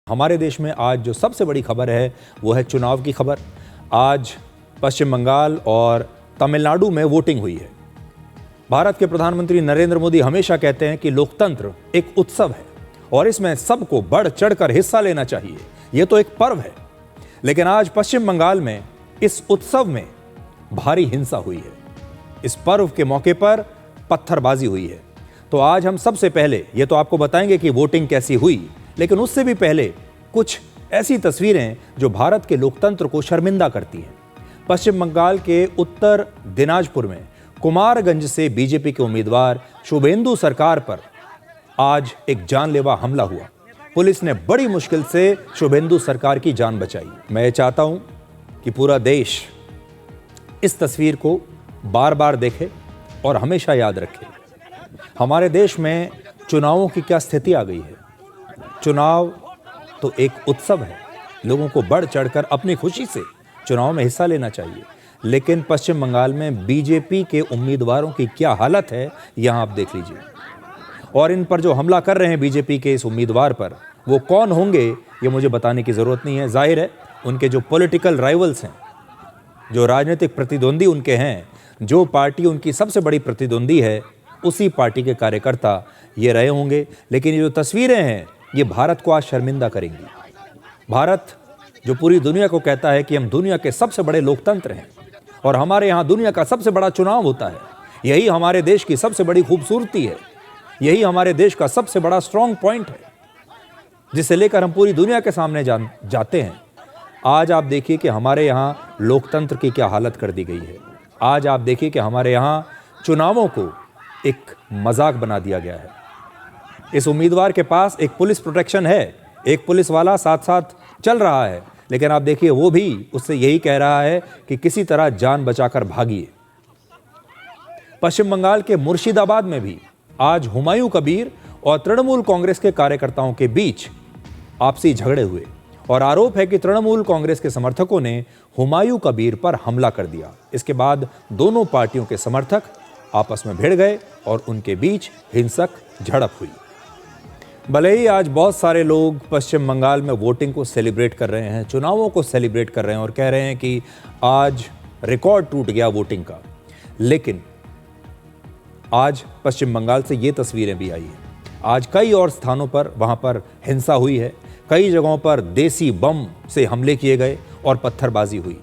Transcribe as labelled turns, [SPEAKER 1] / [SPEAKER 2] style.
[SPEAKER 1] हमारे देश में आज जो सबसे बड़ी खबर है वो है चुनाव की खबर। आज पश्चिम बंगाल और तमिलनाडु में वोटिंग हुई है। भारत के प्रधानमंत्री नरेंद्र मोदी हमेशा कहते हैं कि लोकतंत्र एक उत्सव है और इसमें सबको बढ़ चढ़कर हिस्सा लेना चाहिए। ये तो एक पर्व है, लेकिन आज पश्चिम बंगाल में इस उत्सव में भारी हिंसा हुई है। इस पर्व के मौके पर पत्थरबाजी हुई है। तो आज हम सबसे पहले ये तो आपको बताएंगे कि वोटिंग कैसी हुई, लेकिन उससे भी पहले कुछ ऐसी तस्वीरें जो भारत के लोकतंत्र को शर्मिंदा करती हैं। पश्चिम बंगाल के उत्तर दिनाजपुर में कुमारगंज से बीजेपी के उम्मीदवार शुभेंदु सरकार पर आज एक जानलेवा हमला हुआ। पुलिस ने बड़ी मुश्किल से शुभेंदु सरकार की जान बचाई। मैं चाहता हूं कि पूरा देश इस तस्वीर को बार बार देखे और हमेशा याद रखे। हमारे देश में चुनावों की क्या स्थिति आ गई है। चुनाव तो एक उत्सव है, लोगों को बढ़ चढ़कर अपनी खुशी से चुनाव में हिस्सा लेना चाहिए, लेकिन पश्चिम बंगाल में बीजेपी के उम्मीदवारों की क्या हालत है यहां आप देख लीजिए। और इन पर जो हमला कर रहे हैं बीजेपी के इस उम्मीदवार पर, वो कौन होंगे ये मुझे बताने की जरूरत नहीं है। जाहिर है उनके जो पॉलिटिकल राइवल्स हैं, जो राजनीतिक प्रतिद्वंदी उनके हैं, जो पार्टी उनकी सबसे बड़ी प्रतिद्वंदी है, उसी पार्टी के कार्यकर्ता ये रहे होंगे। लेकिन ये जो तस्वीरें हैं ये भारत को आज शर्मिंदा करेंगी। भारत जो पूरी दुनिया को कहता है कि हम दुनिया के सबसे बड़े लोकतंत्र हैं और हमारे यहाँ दुनिया का सबसे बड़ा चुनाव होता है, यही हमारे देश की सबसे बड़ी खूबसूरती है, यही हमारे देश का सबसे बड़ा स्ट्रॉन्ग पॉइंट है, जिसे लेकर हम पूरी दुनिया के सामने जाते हैं। आज आप देखिए कि हमारे यहाँ लोकतंत्र की क्या हालत कर दी गई है। आज आप देखिए कि हमारे यहाँ चुनावों को एक मजाक बना दिया गया है। इस उम्मीदवार के पास एक पुलिस प्रोटेक्शन है, एक पुलिस वाला साथ साथ चल रहा है, लेकिन आप देखिए वो भी उससे यही कह रहा है कि किसी तरह जान बचाकर भागिए। पश्चिम बंगाल के मुर्शिदाबाद में भी आज हुमायूं कबीर और तृणमूल कांग्रेस के कार्यकर्ताओं के बीच आपसी झगड़े हुए और आरोप है कि तृणमूल कांग्रेस के समर्थकों ने हुमायूं कबीर पर हमला कर दिया। इसके बाद दोनों पार्टियों के समर्थक आपस में भिड़ गए और उनके बीच हिंसक झड़प हुई। भले ही आज बहुत सारे लोग पश्चिम बंगाल में वोटिंग को सेलिब्रेट कर रहे हैं, चुनावों को सेलिब्रेट कर रहे हैं और कह रहे हैं कि आज रिकॉर्ड टूट गया वोटिंग का, लेकिन आज पश्चिम बंगाल से ये तस्वीरें भी आई हैं। आज कई और स्थानों पर वहाँ पर हिंसा हुई है, कई जगहों पर देसी बम से हमले किए गए और पत्थरबाजी हुई।